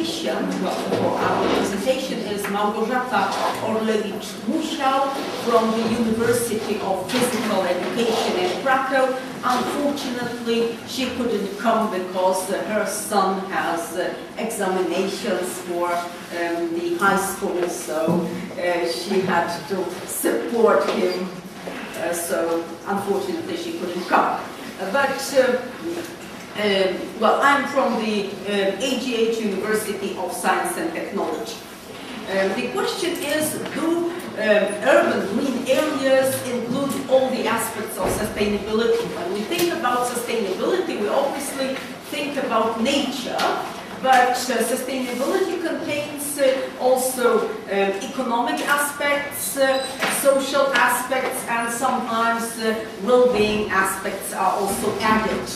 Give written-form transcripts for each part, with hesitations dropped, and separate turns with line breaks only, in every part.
presentation, well, our presentation is Małgorzata Orlewicz-Musiał from the University of Physical Education in Krakow. Unfortunately, she couldn't come because her son has examinations for the high school, so she had to support him. So unfortunately, she couldn't come. Well, I'm from the AGH University of Science and Technology. The question is, do urban green areas include all the aspects of sustainability? When we think about sustainability, we obviously think about nature, but sustainability contains also economic aspects, social aspects, and sometimes well-being aspects are also added.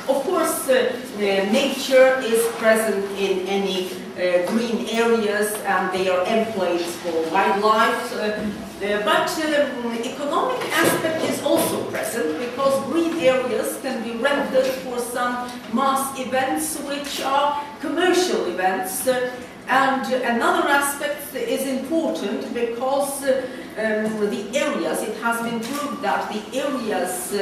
Of course, nature is present in any green areas, and they are enclaves for wildlife, but economic aspect is also present because green areas can be rented for some mass events which are commercial events. And another aspect is important because the areas, it has been proved that the areas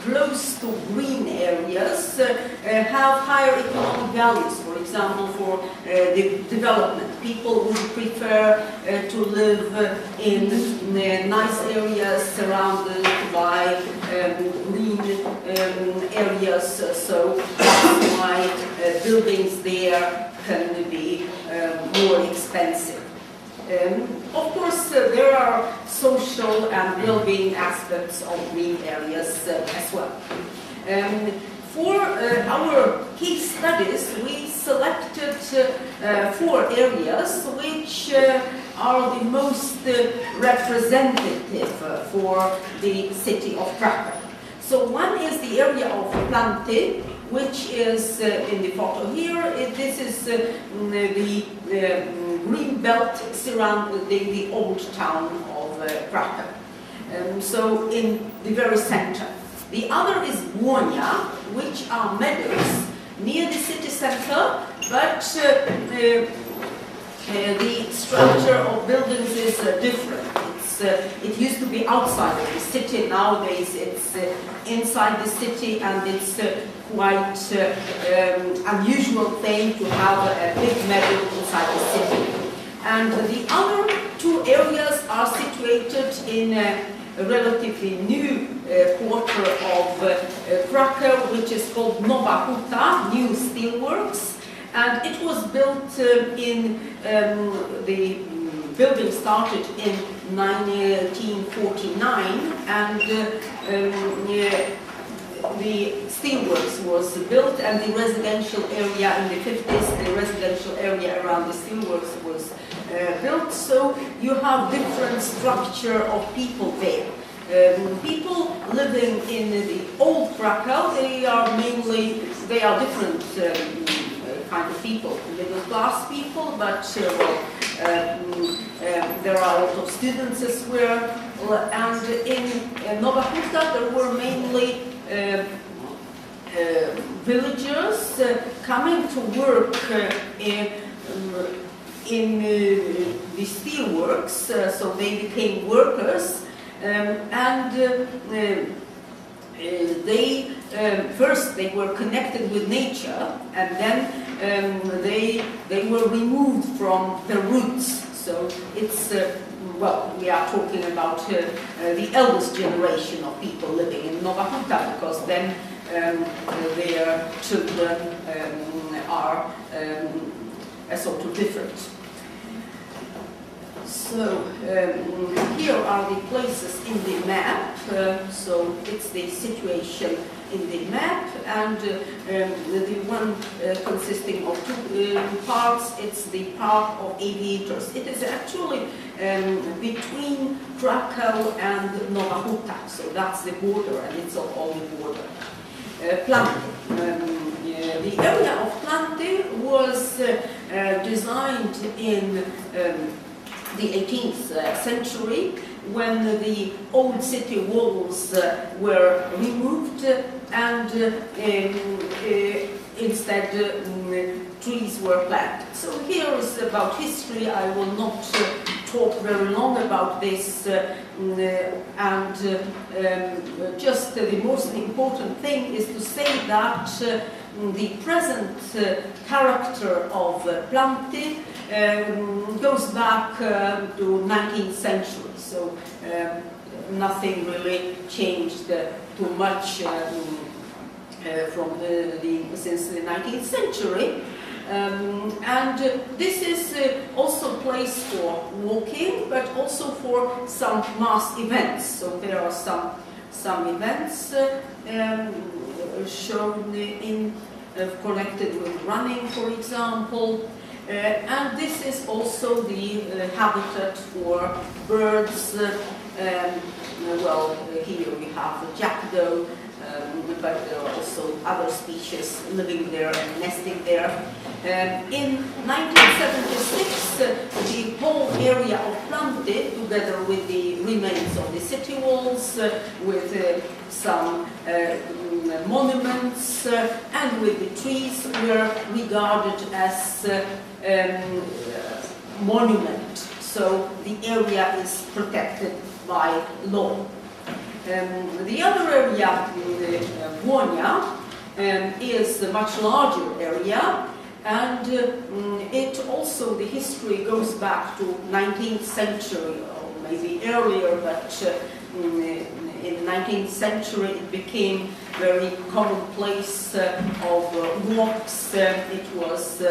close to green areas have higher economic values, for example, for the development. People would prefer to live in nice areas surrounded by green areas, so that's why buildings there can be more expensive. Of course, there are social and well-being aspects of green areas as well. For our case studies, we selected 4 areas which are the most representative for the city of Krakow. So one is the area of Planty, which is in the photo here. This is the green belt surrounding the old town of Krakow. So in the very center. The other is Błonia, which are meadows near the city center, but the structure of buildings is different. It used to be outside of the city. Nowadays it's inside the city, and it's quite unusual thing to have a big meadow inside the city. And the other 2 areas are situated in a relatively new quarter of Krakow, which is called Nowa Huta, New Steelworks, and it was built in the building started in 1949, and the steelworks was built, and the residential area in the 50s, the residential area around the steelworks was built. So you have different structure of people there. People living in the old Krakow, they are different kind of people, middle class people, but there are a lot of students as well. And in Nowa Huta there were mainly villagers coming to work in the steelworks, so they became workers, and they first they were connected with nature, and then they were removed from their roots. So it's well, we are talking about the eldest generation of people living in Nowa Huta, because then their children are a sort of different. So here are the places in the map. So it's the situation in the map, and the one consisting of 2 parts. It's the Park of Aviators. It is actually between Krakow and Nowa Huta, so that's the border, and it's on the border. Planty. The area of Planty was designed in the 18th century, when the old city walls were removed, and instead trees were planted. So here is about history. I will not talk very long about this, just the most important thing is to say that the present character of Planti goes back to 19th century. So nothing really changed too much since the 19th century. This is also a place for walking, but also for some mass events. So there are some events shown in connected with running, for example. And this is also the habitat for birds. Well, here we have the jackdaw, but there are also other species living there and nesting there. In 1976, the whole area of Planti, together with the remains of the city walls, with some monuments, and with the trees, were regarded as monument. So the area is protected by law. The other area, Wagner, is a much larger area, and it also, the history goes back to 19th century, or maybe earlier, but in the 19th century it became very commonplace of walks. It was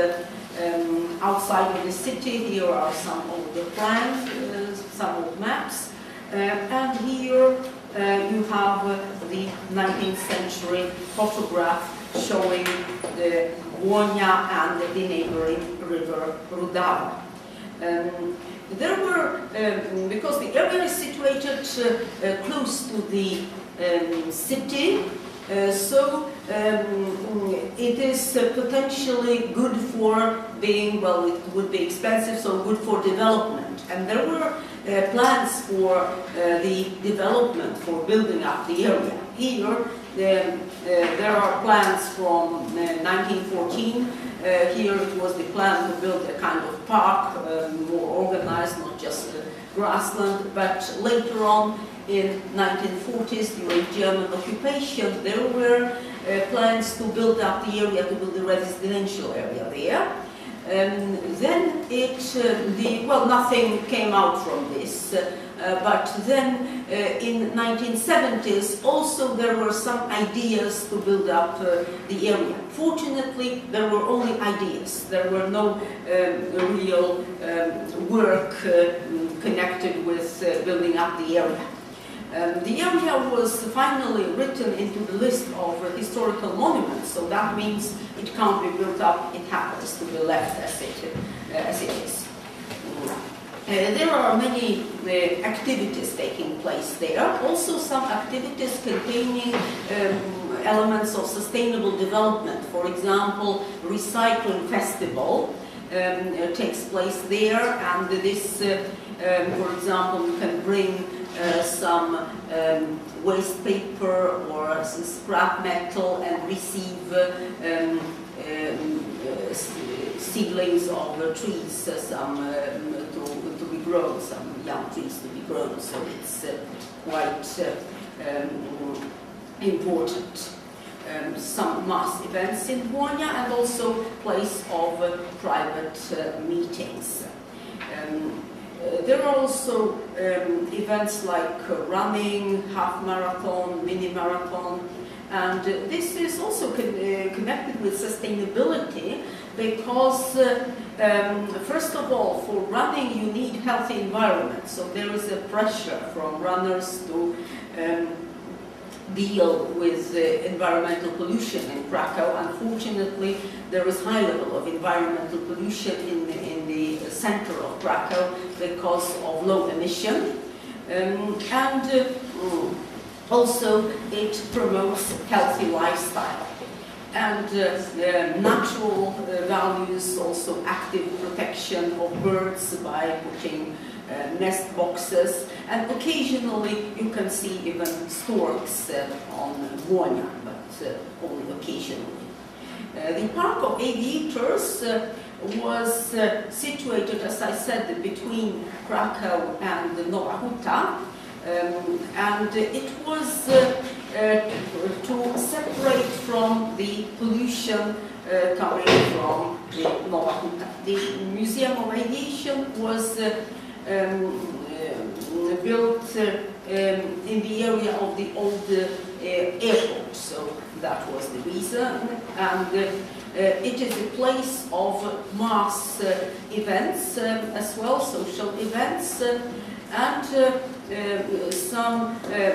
outside of the city. Here are some of the plans, some of maps, and here you have the 19th century photograph showing the Wagner and the neighboring river Ruda. There were, because the area is situated close to the city, so it is potentially good for being, well, it would be expensive, so good for development. And there were plans for the development, for building up the area. Here, there are plans from 1914. Here it was the plan to build a kind of park, more organized, not just grassland, but later on in 1940s, during German occupation, there were plans to build up the area, to build a residential area there. Then well, nothing came out from this, but then in 1970s also there were some ideas to build up the area. Fortunately, there were only ideas. There were no real work connected with building up the area. The area was finally written into the list of historical monuments, so that means it can't be built up, it happens to be left as it is. There are many activities taking place there, also some activities containing elements of sustainable development. For example, recycling festival takes place there, and this, for example, you can bring some waste paper or some scrap metal and receive seedlings of trees, some to be grown, some young trees to be grown. So it's quite important. Some mass events in Wagner and also place of private meetings. There are also events like running, half marathon, mini marathon, and this is also connected with sustainability because, first of all, for running you need healthy environment. So there is a pressure from runners to deal with environmental pollution in Krakow. Unfortunately, there is high level of environmental pollution in the center of Krakow because of low emission. Also it promotes healthy lifestyle. And natural values, also active protection of birds by putting nest boxes, and occasionally you can see even storks on Wagner, but only occasionally. The Park of Aviators was situated, as I said, between Krakow and Nowa Huta, and it was to separate from the pollution coming from the Nowa Huta. The Museum of Aviation was built in the area of the old airport, so that was the reason. And it is a place of mass events as well, social events, and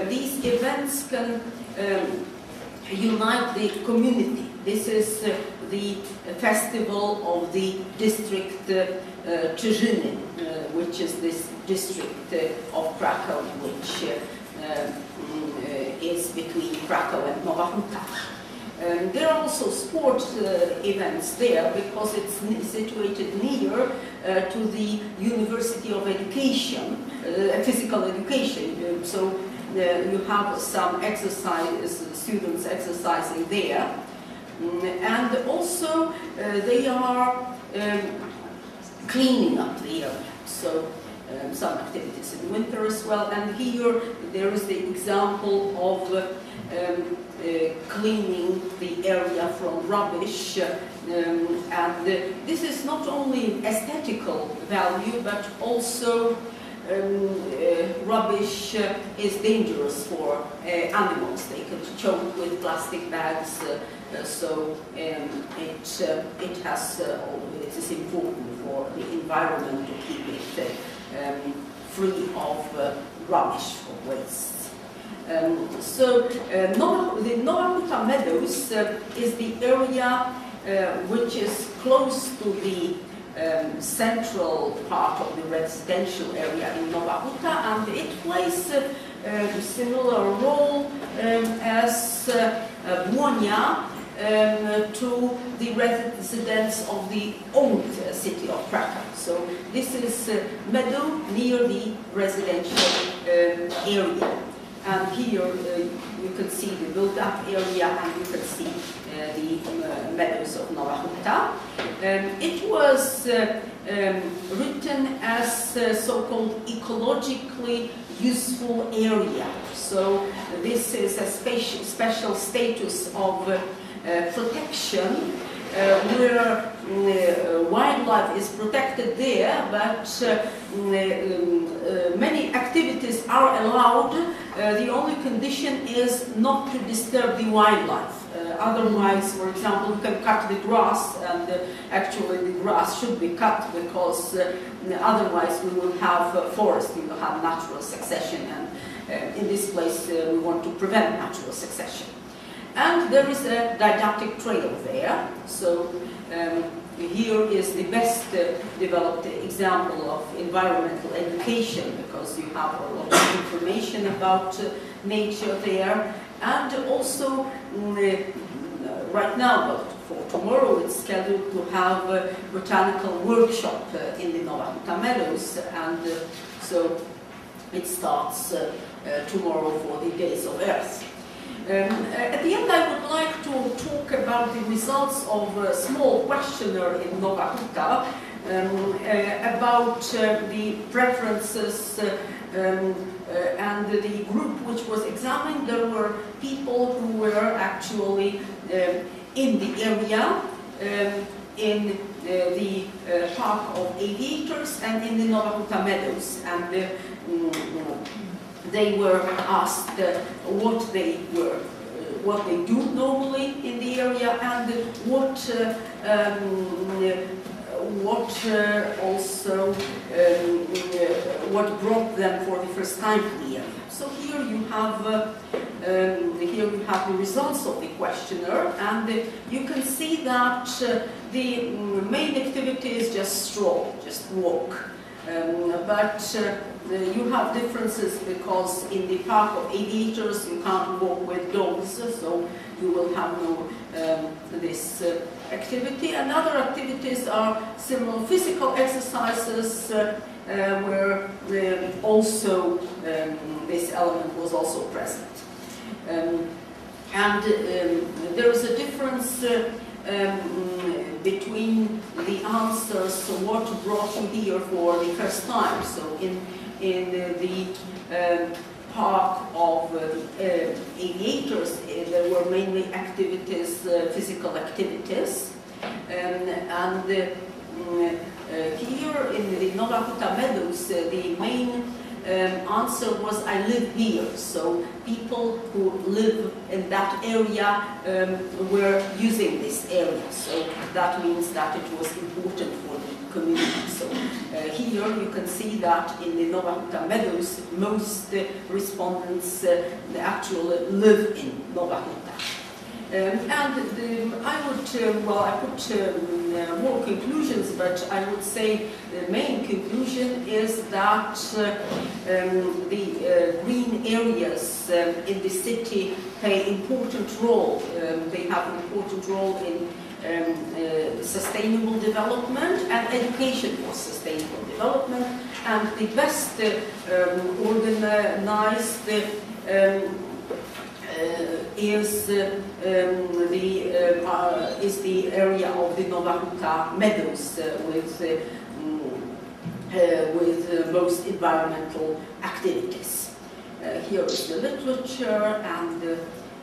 these events can unite the community. This is the festival of the district Czyżyny, which is this district of Krakow, which is between Krakow and Nowa Huta. There are also sports events there because it's situated near to the University of Education, physical education. So you have some students exercising there. And also they are cleaning up the area. So some activities in winter as well. And here there is the example of cleaning the area from rubbish, and this is not only aesthetical value, but also rubbish is dangerous for animals. They can choke with plastic bags, so it is important for the environment to keep it free of rubbish or waste. The Nowa Huta Meadows is the area which is close to the central part of the residential area in Nowa Huta, and it plays a similar role as Błonia to the residents of the old city of Krakow. So this is meadow near the residential area. And here you can see the built-up area, and you can see the meadows of Nowa Huta. It was written as a so-called ecologically useful area. So this is a special status of protection where wildlife is protected there, but many activities are allowed. The only condition is not to disturb the wildlife. Otherwise, for example, you can cut the grass, and actually the grass should be cut because otherwise we will have forest, we will have natural succession, and in this place we want to prevent natural succession. And there is a didactic trail there, so here is the best developed example of environmental education, because you have a lot of information about nature there. And also right now, but for tomorrow, it's scheduled to have a botanical workshop in the Nowa Huta Meadows, and so it starts tomorrow for the Days of Earth. At the end, I would like to talk about the results of a small questionnaire in Nowa Huta about the preferences and the group which was examined. There were people who were actually in the area, in the Park of Aviators and in the Nowa Huta Meadows, and they were asked what they do normally in the area, and what brought them for the first time to the area. So here you have the results of the questionnaire, and you can see that the main activity is just stroll, just walk. But you have differences because in the Park of Aviators you can't walk with dogs, so you will have no this activity. And other activities are similar physical exercises where also this element was also present. And there is a difference between the answers, what brought you here for the first time. So in the park of aviators, there were mainly activities, physical activities, and here in the Nova Huta Meadows, the main answer was I live here. So people who live in that area were using this area. So that means that it was important for the community. So here you can see that in the Nova Huta Meadows, most respondents actually live in Nova Huta. And I would, well, I put more conclusions, but I would say the main conclusion is that the green areas in the city play important role. They have an important role in sustainable development and education for sustainable development, and the best organized is the area of the Nova Huta Meadows with most environmental activities. Here is the literature and the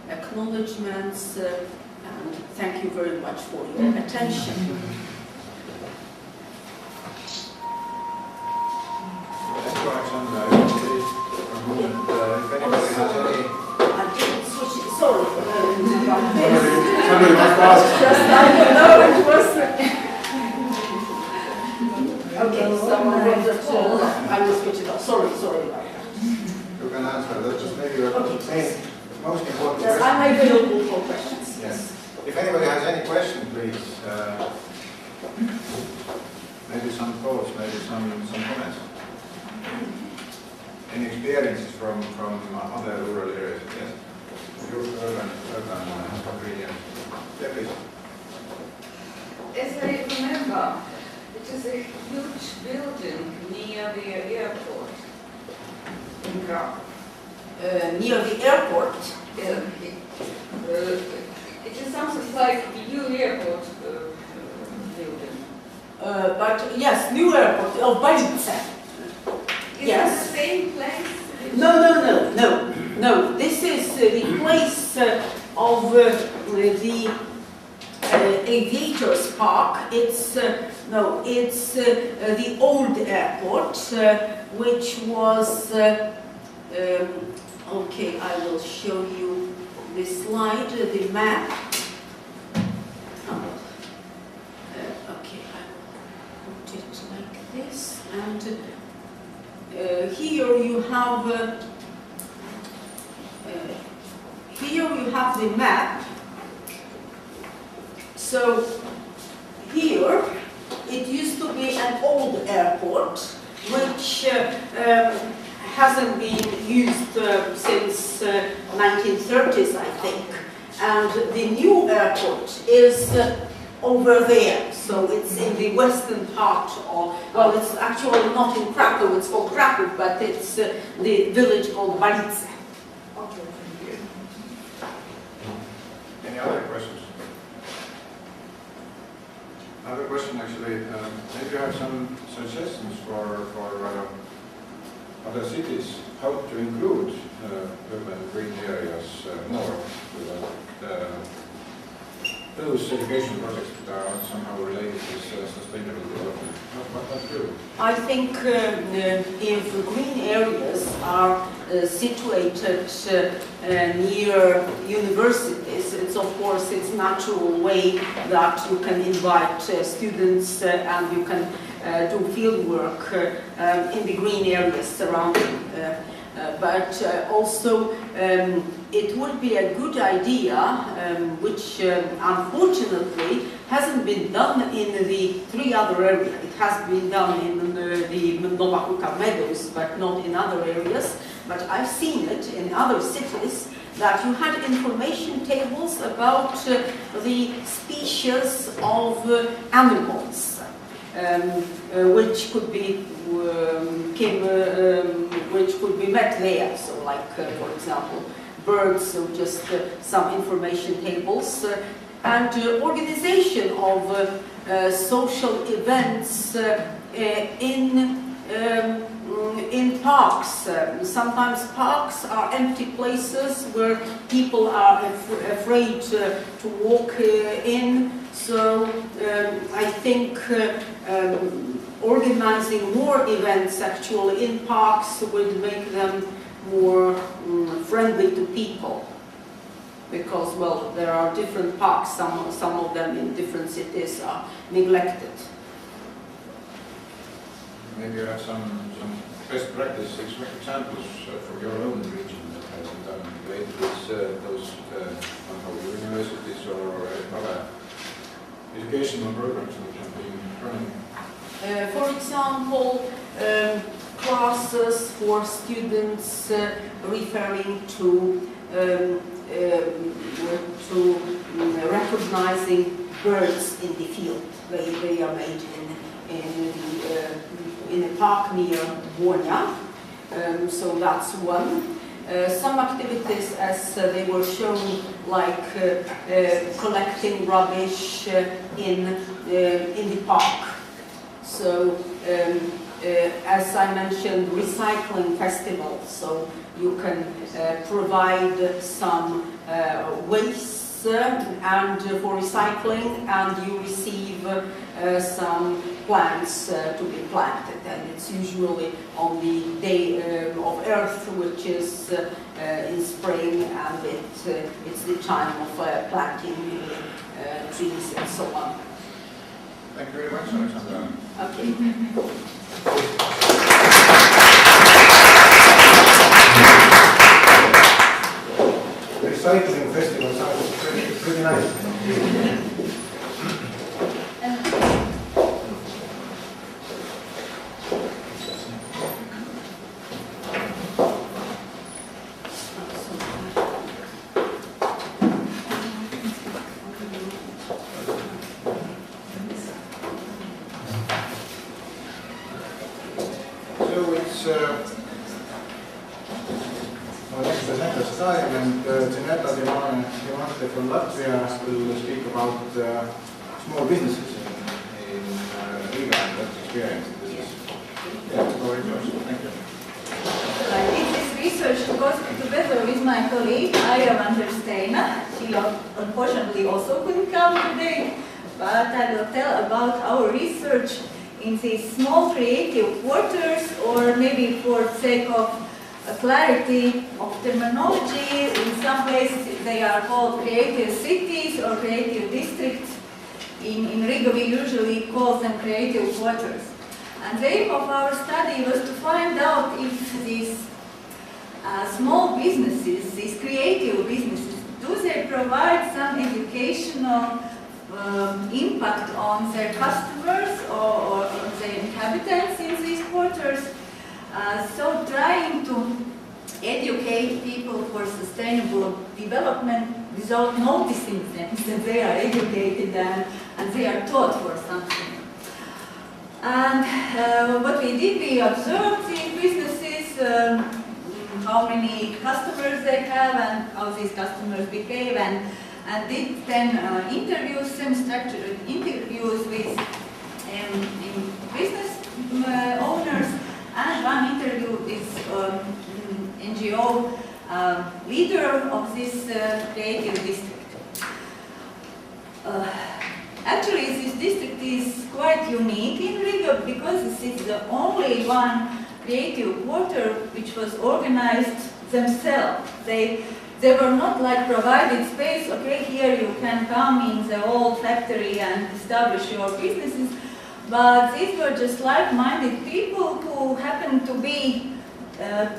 acknowledgements, and thank you very much for your attention.
Thank you, Aleksandra. If anybody has any...
Sorry.
Somebody must ask.
Just I don't know, it was... Okay, someone wrote that I will switch it off. Sorry about that.
You can answer. That's just maybe your most important
Yes,
question.
I'm available for questions.
Yes. If anybody has any question, please. Maybe some thoughts, maybe some comments. Any experiences from other rural areas? Yes. Urban agreement. Yeah, please.
As I remember, it is a huge building near the airport in Krakow.
Near the airport?
It is something like new airport building.
But yes, new airport of Dzineta.
Is
Yes.
it the same place?
No. This is the place of the aviators park. It's the old airport, which was okay. I will show you the slide, the map. Okay, I will put it like this, and here you have the map. So here it used to be an old airport which hasn't been used since 1930s, I think. And the new airport is over there, so it's in the western part of, well, it's actually not in Krakow, it's called Krakow, but it's the village called Balice.
Okay, thank you.
Any other questions? Another question, actually. Maybe you have some suggestions for other cities, how to include urban green areas more with those education projects that are somehow related with sustainable development. What do?
I think if green areas are situated near universities, it's of course it's natural way that you can invite students and you can do field work in the green areas surrounding. But also it would be a good idea, which unfortunately hasn't been done in the three other areas. It has been done in the Nova Huta Meadows, but not in other areas. But I've seen it in other cities, that you had information tables about the species of animals, which could be which could be met there. So, like for example, birds. So just some information tables. and organization of social events in parks. Sometimes parks are empty places where people are afraid to walk in. So I think organizing more events actually in parks would make them more friendly to people. Because, well, there are different parks, some of them in different cities are neglected.
Maybe you have some best practice examples from your own region that has been done related with those universities or other educational programs which have been running.
For example, classes for students referring to recognizing birds in the field. They are made in a park near Wagner. So that's one. Some activities, as they were shown, like collecting rubbish in the park. So, as I mentioned, recycling festivals. So you can provide some waste and for recycling, and you receive some plants to be planted. And it's usually on the Day of Earth, which is in spring, and it's the time of planting trees and so on.
Thank you very much, Aleksandra.
Okay.
Recycling festivals are pretty nice. Dzineta's time, and Dzineta Dimante from Latvia will speak about small businesses in Riga and that experience. The floor is yours. Thank you.
I did this research together with my colleague, Aleksandra. She unfortunately also couldn't come today, but I will tell about our research in these small creative quarters, or maybe for the sake of clarity of terminology, in some places they are called creative cities or creative districts. In Riga we usually call them creative quarters. And the aim of our study was to find out if these small businesses, these creative businesses, do they provide some educational impact on their customers or on the inhabitants in these quarters. So trying to educate people for sustainable development without noticing them that they are educated and they are taught for something. And what we did, we observed in businesses how many customers they have and how these customers behave, and did then interviews, structured interviews with business owners, and one interview with NGO leader of this creative district. Actually, this district is quite unique in Riga because this is the only one creative quarter which was organized themselves. They were not like provided space, okay, here you can come in the old factory and establish your businesses, but these were just like-minded people who happened to be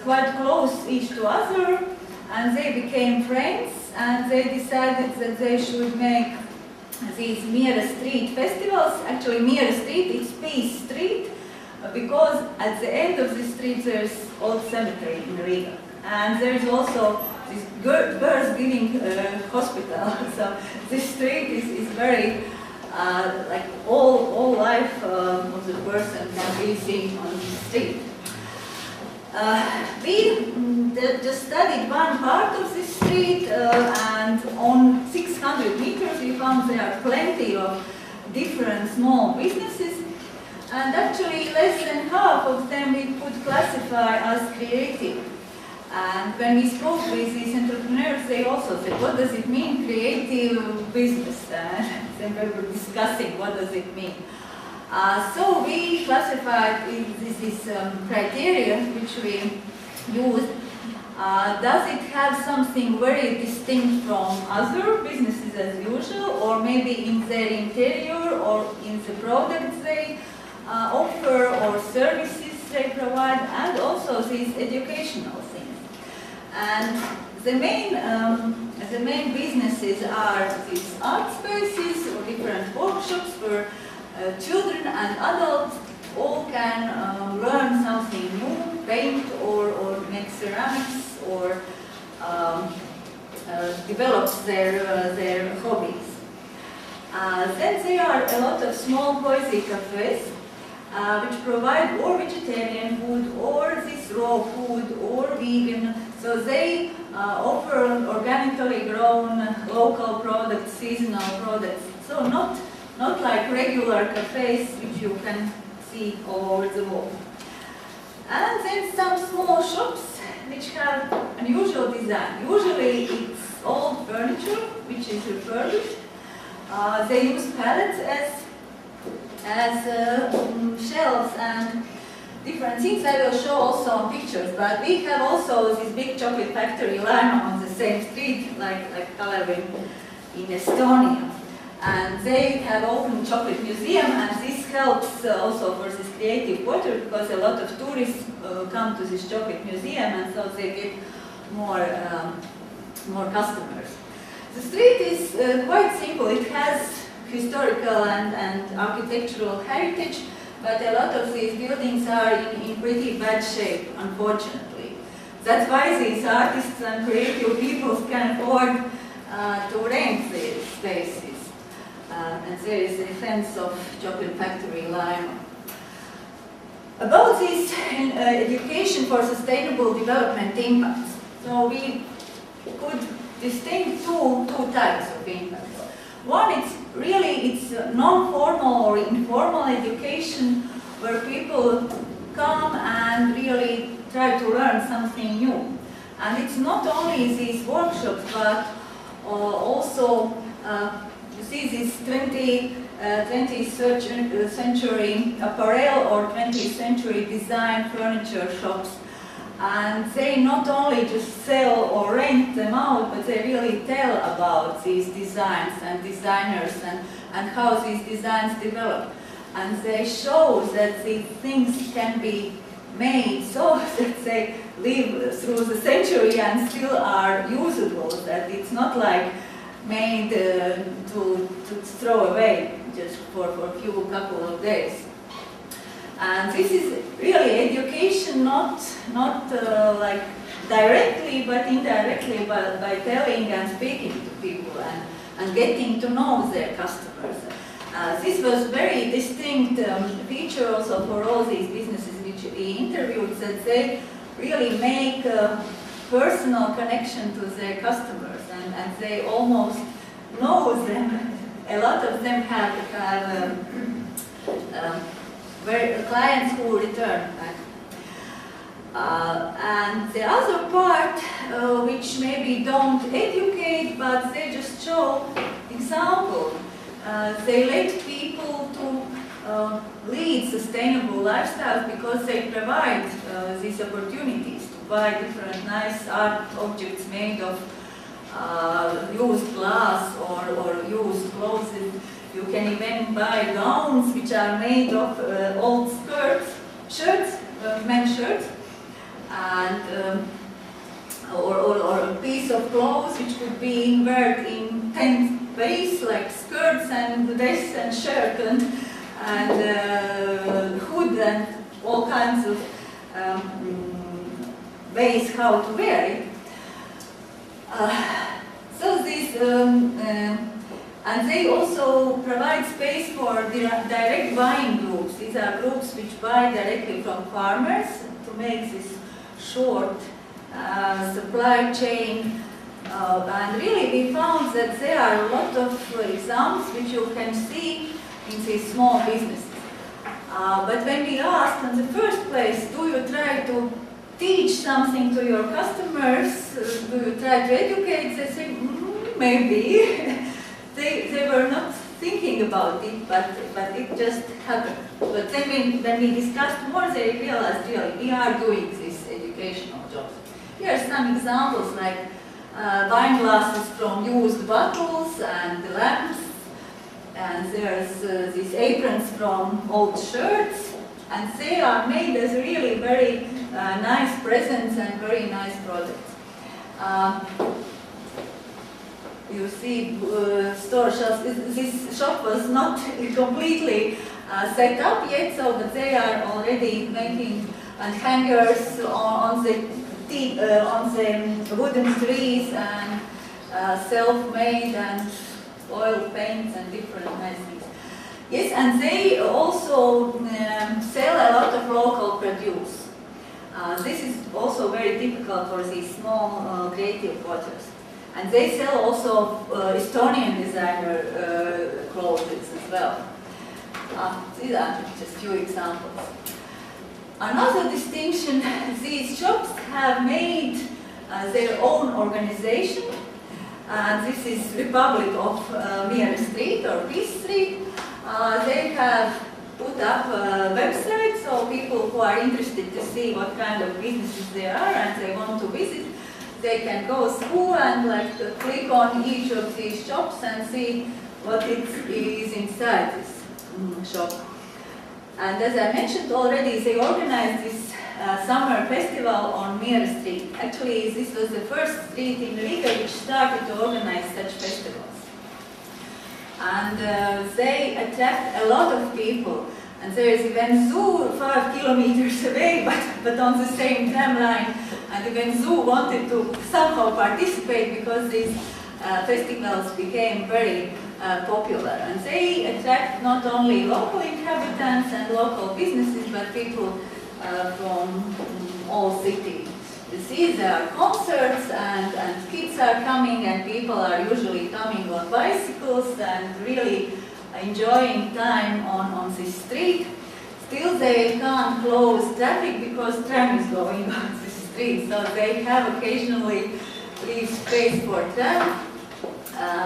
quite close each to other, and they became friends, and they decided that they should make these Mira Street festivals. Actually, Mira Street is Peace Street, because at the end of the street there's old cemetery in Riga, and there's also this birth-giving hospital. So this street is very like all life of the person can be seen on the street. We just studied one part of the street, and on 600 meters we found there are plenty of different small businesses, and actually less than half of them we could classify as creative. And when we spoke with these entrepreneurs, they also said, what does it mean, creative business? And then we were discussing what does it mean. So we classified this criteria which we used. Does it have something very distinct from other businesses as usual, or maybe in their interior, or in the products they offer, or services they provide, and also these educational things. And the main businesses are these art spaces or different workshops where children and adults all can learn something new, paint or make ceramics or develop their hobbies. Then there are a lot of small cozy cafes which provide or vegetarian food or this raw food or vegan. So they offer organically grown local products, seasonal products. So not like regular cafes which you can see all over the world. And then some small shops which have unusual design. Usually it's old furniture which is refurbished. They use pallets as shelves and different things. I will show also on pictures, but we have also this big chocolate factory line on the same street like Kalev in Estonia. And they have opened chocolate museum, and this helps also for this creative quarter because a lot of tourists come to this chocolate museum, and so they get more customers. The street is quite simple. It has historical and architectural heritage, but a lot of these buildings are in pretty bad shape, unfortunately. That's why these artists and creative people can afford to rent these spaces. And there is the fence of chocolate factory line. About this education for sustainable development impacts. So we could distinguish two types of impacts. One, it's non-formal or informal education where people come and really try to learn something new. And it's not only these workshops, but also you see these 20th century apparel or 20th century design furniture shops. And they not only just sell or rent them out, but they really tell about these designs and designers and how these designs develop. And they show that these things can be made so that they live through the century and still are usable, that it's not like made to throw away just for a couple of days. And this is really education, not like directly, but indirectly by telling and speaking to people and getting to know their customers. This was very distinct feature also for all these businesses which we interviewed, that they really make a personal connection to their customers, and they almost know them. A lot of them have clients who return back. And the other part, which maybe don't educate, but they just show example. They let people to lead sustainable lifestyles because they provide these opportunities to buy different nice art objects made of used glass or used clothes. You can even buy gowns which are made of old shirts, men's shirts, and or a piece of clothes which could be inverted in 10 ways, like skirts and vest and shirt and hood and all kinds of ways how to wear it. So these and they also provide space for direct buying groups. These are groups which buy directly from farmers to make these short supply chain. And really we found that there are a lot of examples which you can see in these small businesses. But when we asked in the first place, do you try to teach something to your customers? Do you try to educate? They say, maybe. they were not thinking about it, but it just happened. But then when we discussed more, they realized really we are doing these educational jobs. Here are some examples like wine glasses from used bottles and lamps, and there's these aprons from old shirts, and they are made as really very nice presents and very nice products. You see store shelves. This shop was not completely set up yet, so but they are already making hangers on the wooden trees and self-made and oil paints and different nice things. Yes, and they also sell a lot of local produce. This is also very typical for these small creative waters. And they sell also Estonian designer clothes as well. These are just a few examples. Another distinction, these shops have made their own organization. This is Republic of Miera Street or Peace Street. They have put up a website so people who are interested to see what kind of businesses there are and they want to visit, they can go through and click on each of these shops and see what it is inside this shop. And as I mentioned already, they organized this summer festival on Miera Street. Actually, this was the first street in Riga which started to organize such festivals. And they attract a lot of people. And there is even zoo 5 kilometers away, but on the same tram line. And even zoo wanted to somehow participate because these festivals became very popular. And they attract not only local inhabitants and local businesses, but people from all cities. You see, there are concerts and kids are coming and people are usually coming on bicycles and really enjoying time on this street. Still, they can't close traffic because tram is going on the street, so they have occasionally leave space for tram.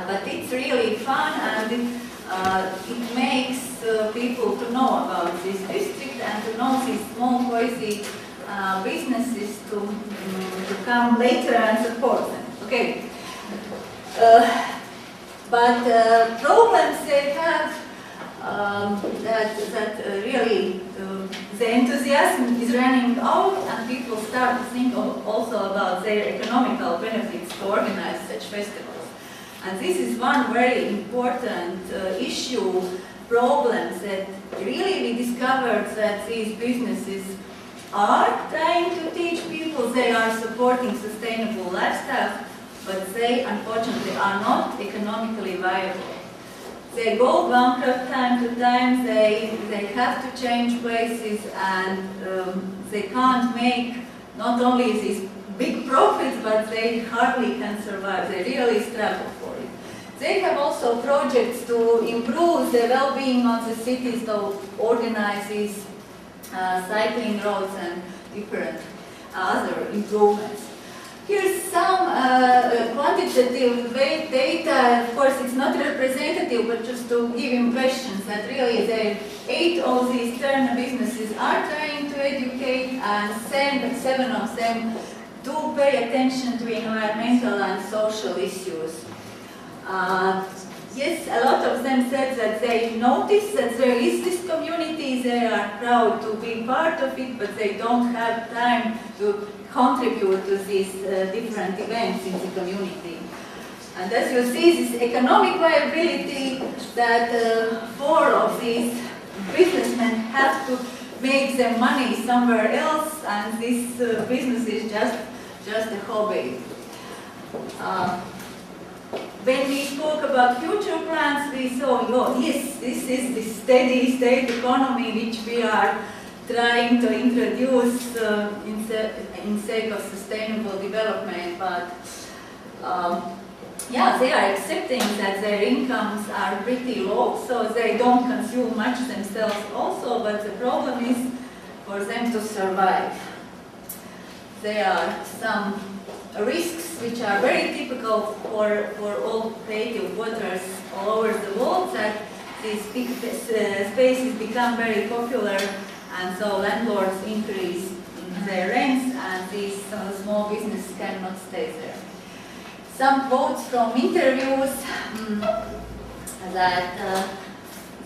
But it's really fun and it makes people to know about this district and to know these small cozy businesses to come later and support them. Okay. But problems they have that really the enthusiasm is running out and people start to think also about their economical benefits to organize such festivals. And this is one very important issue, problems that really we discovered that these businesses are trying to teach people, they are supporting sustainable lifestyle, but they unfortunately are not economically viable. They go bankrupt time to time, they have to change places and they can't make not only these big profits, but they hardly can survive. They really struggle for it. They have also projects to improve the well-being of the cities, to organize these cycling roads and different other improvements. Here's some quantitative data. Of course, it's not representative, but just to give impressions that really 8 of these 10 businesses are trying to educate, and 7 of them do pay attention to environmental and social issues. Yes, a lot of them said that they notice that there is this community, they are proud to be part of it, but they don't have time to contribute to these different events in the community. And as you see, this economic viability, that 4 of these businessmen have to make their money somewhere else, and this business is just a hobby. When we spoke about future plans, we saw, yes, this is the steady state economy which we are trying to introduce in sake of sustainable development, but yeah, they are accepting that their incomes are pretty low, so they don't consume much themselves also, but the problem is for them to survive. There are some risks which are very typical for all creative quarters all over the world, that these big spaces become very popular, and so landlords increase their rents, and these small businesses cannot stay there. Some quotes from interviews that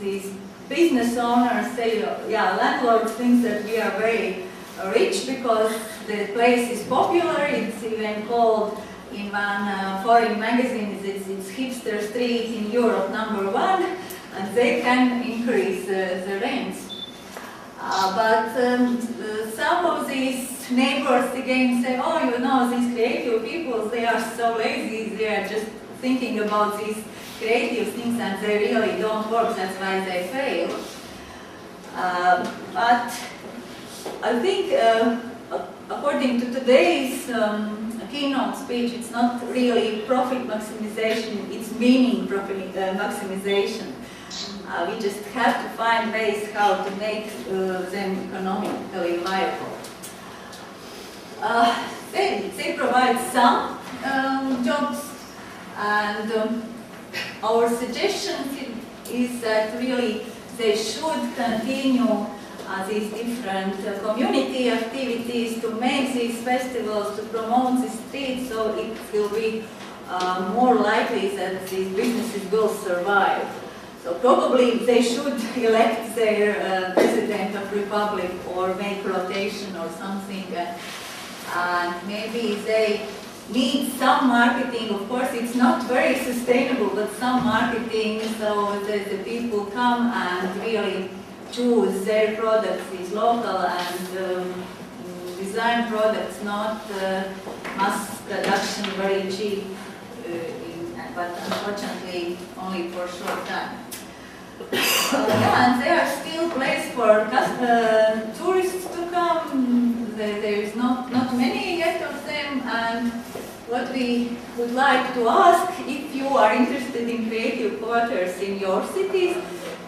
these business owners say, yeah, landlords think that we are very rich because the place is popular. It's even called in one foreign magazine, it's hipster street in Europe #1, and they can increase the rents. But some of these neighbors again say, oh, you know, these creative people, they are so lazy, they are just thinking about these creative things and they really don't work, that's why they fail. But I think according to today's keynote speech, it's not really profit maximization, it's meaning profit maximization. We just have to find ways how to make them economically viable. They provide some jobs, and our suggestion is that really they should continue these different community activities to make these festivals, to promote the streets, so it will be more likely that these businesses will survive. So probably they should elect their president of republic or make rotation or something, and maybe they need some marketing. Of course, it's not very sustainable, but some marketing so that the people come and really choose their products, these local and design products, not mass production, very cheap, but unfortunately only for a short time. Yeah, and there are still places for tourists to come. There is not many yet of them, and what we would like to ask, if you are interested in creative quarters in your cities,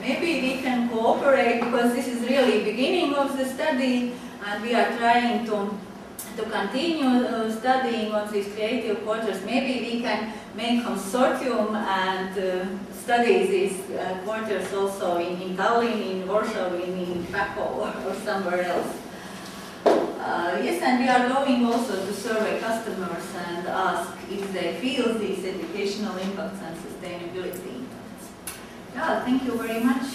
maybe we can cooperate, because this is really beginning of the study, and we are trying to continue studying on these creative quarters. Maybe we can make consortium and study these quarters also in Tallinn, in Warsaw, in Krakow, or somewhere else. Yes, and we are going also to survey customers and ask if they feel these educational impacts and sustainability impacts. Yeah, thank you very much.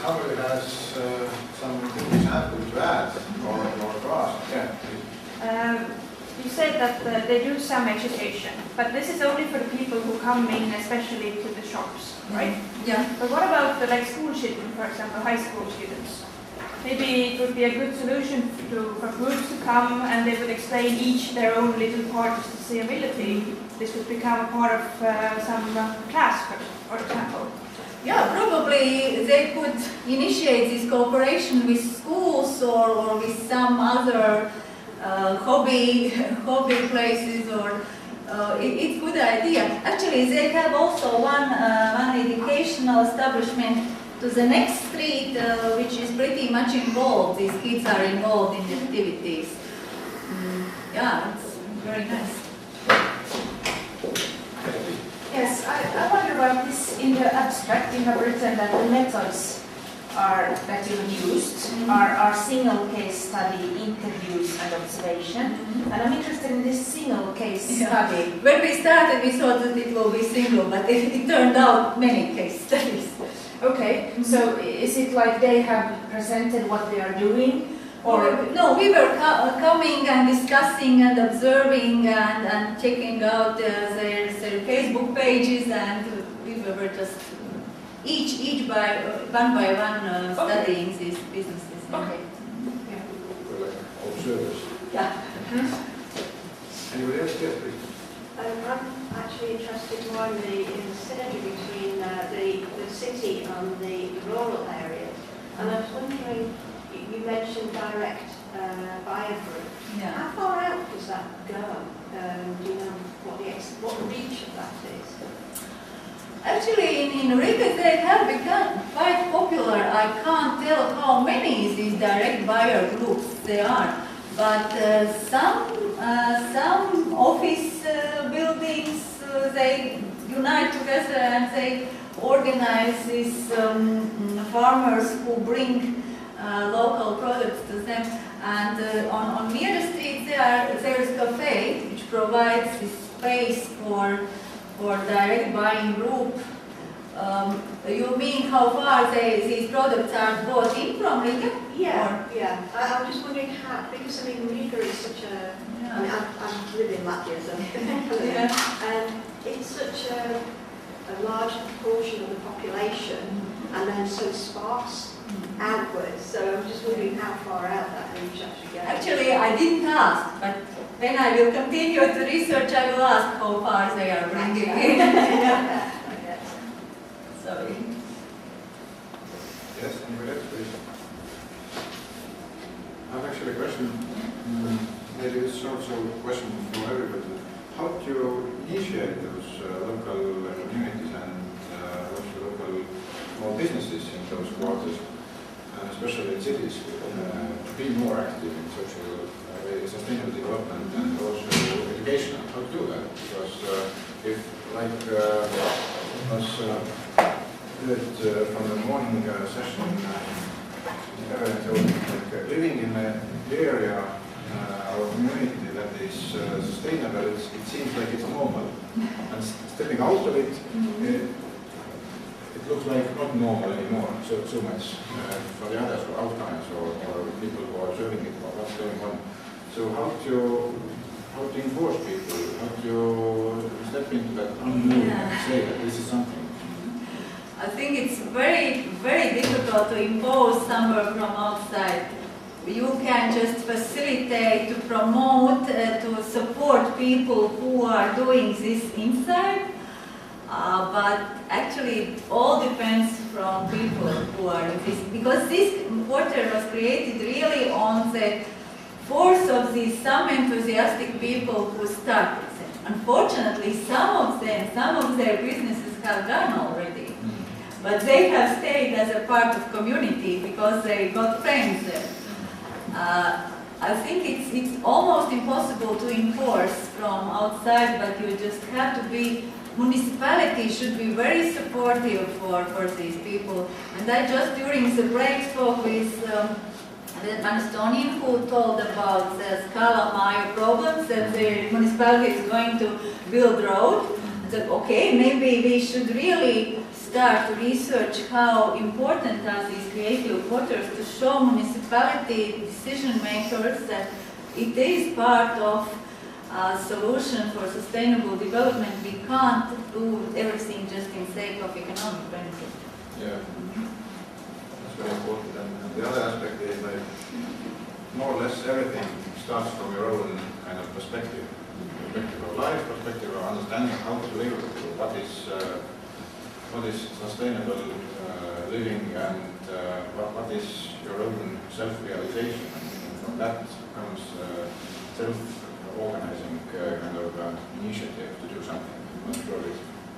Somebody has some example to add or to ask. Yeah, please.
You said that they do some education, but this is only for the people who come in, especially to the shops, right?
Yeah.
But what about the school children, for example, high school students? Maybe it would be a good solution for groups to come and they would explain each their own little part of sustainability. This would become a part of some class, for example.
Yeah, probably they could initiate this cooperation with schools or with some other hobby places, or it's a good idea. Actually, they have also one educational establishment to the next street, which is pretty much involved. These kids are involved in the activities. Yeah, it's very nice.
Yes, I wonder about this. In the abstract, you have written that the methods that you have used are single case study, interviews and observation. And I'm interested in this single case study.
When we started, we thought that it will be single, but it turned out many case studies.
Okay, so is it like they have presented what they are doing? Or
no, we were coming and discussing and observing and checking out their Facebook pages, and we were just each by one studying these businesses.
Okay.
Yeah. We're like observers.
Yeah.
Anybody else? Yes, please.
actually interested more in the synergy between the city and the rural areas. And I was wondering, you mentioned direct buyer group.
Yeah.
How far out does that go? Do you know what the reach of that is?
Actually, in Riga they have become quite popular. I can't tell how many these direct buyer groups there are, but some office buildings they unite together and they organize these farmers who bring local products to them. And on near the street there is a cafe which provides this space for direct buying group. You mean how far these products are brought in from Riga?
Yeah, yeah. I'm just wondering how, because I mean Riga is such a, I mean I live in Latvia, so and it's such a large proportion of the population and then so sparse outwards. So I'm just wondering how far out that reach actually goes.
Actually, I didn't ask, but when I will continue to research, I will ask how far they are bringing in.
Okay.
Sorry.
Yes, anybody else, please? I have actually a question. Maybe this is also a question for everybody. How do you initiate those local communities and also local small businesses in those quarters, especially in cities, to be more active in social sustainable development and also education? How to do that? Because if, like was from the morning session, living in an area or community that is sustainable, it seems like it's normal. And stepping out of it, it looks like not normal anymore, so much for the others, or outsiders, or people who are observing it, or what's going on. So how to enforce people, how to step into that unknown and say that this is something?
I think it's very, very difficult to impose somewhere from outside. You can just facilitate, to promote, to support people who are doing this inside. But actually it all depends from people who are in this. Because this quarter was created really on the force of these some enthusiastic people who started it. Unfortunately, some of their businesses have gone already. But they have stayed as a part of community because they got friends there. I think it's almost impossible to enforce from outside, but you just have to be, municipality should be very supportive for these people. And I just during the break spoke with an Estonian who told about the Skala Maju problems, that the municipality is going to build road. I said, okay, maybe we should really start to research how important are these creative quarters to show municipality decision makers that it is part of a solution for sustainable development. We can't do everything just in sake of economic benefit.
Yeah, that's very important. And the other aspect is like more or less everything starts from your own kind of perspective of life, perspective of understanding how to live, what is sustainable living, and what is your own self-realization. And from that comes self-organizing kind of initiative to do something.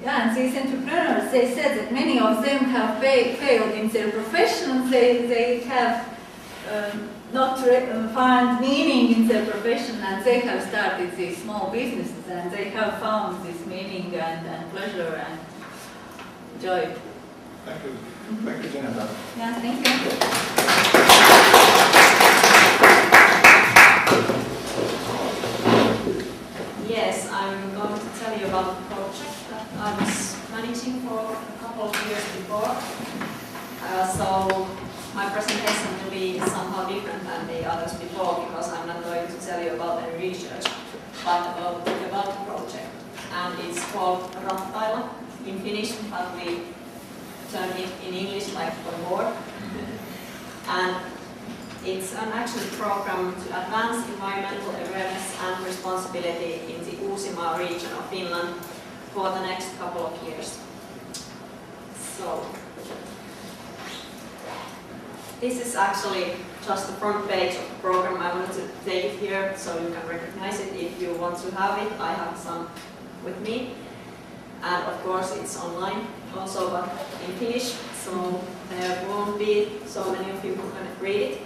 Yeah, and these entrepreneurs, they said that many of them have failed in their profession. They have not found meaning in their profession, and they have started these small businesses, and they have found this meaning and pleasure and joy.
Thank you. Thank you, Dzineta.
Yeah, thank you.
Yes, I'm going to tell you about the project that I was managing for a couple of years before. So my presentation will be somehow different than the others before, because I'm not going to tell you about any research, but about the project. And it's called Rahtaila in Finnish, but we turn it in English like on board. And it's an action program to advance environmental awareness and responsibility in the Uusimaa region of Finland, for the next couple of years. So, this is actually just the front page of the program. I wanted to take it here so you can recognize it if you want to have it. I have some with me. And of course it's online also, but in Finnish, so there won't be so many of you who can read it,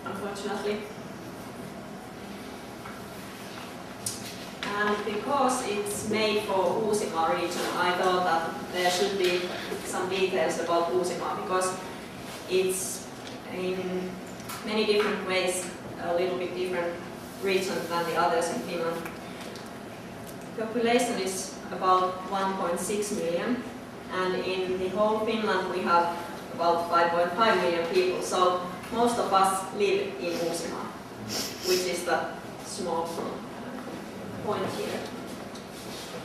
unfortunately. And because it's made for Uusimaa region, I thought that there should be some details about Uusimaa, because it's in many different ways a little bit different region than the others in Finland. Population is about 1.6 million, and in the whole Finland we have about 5.5 million people, so most of us live in Uusimaa, which is the small point here.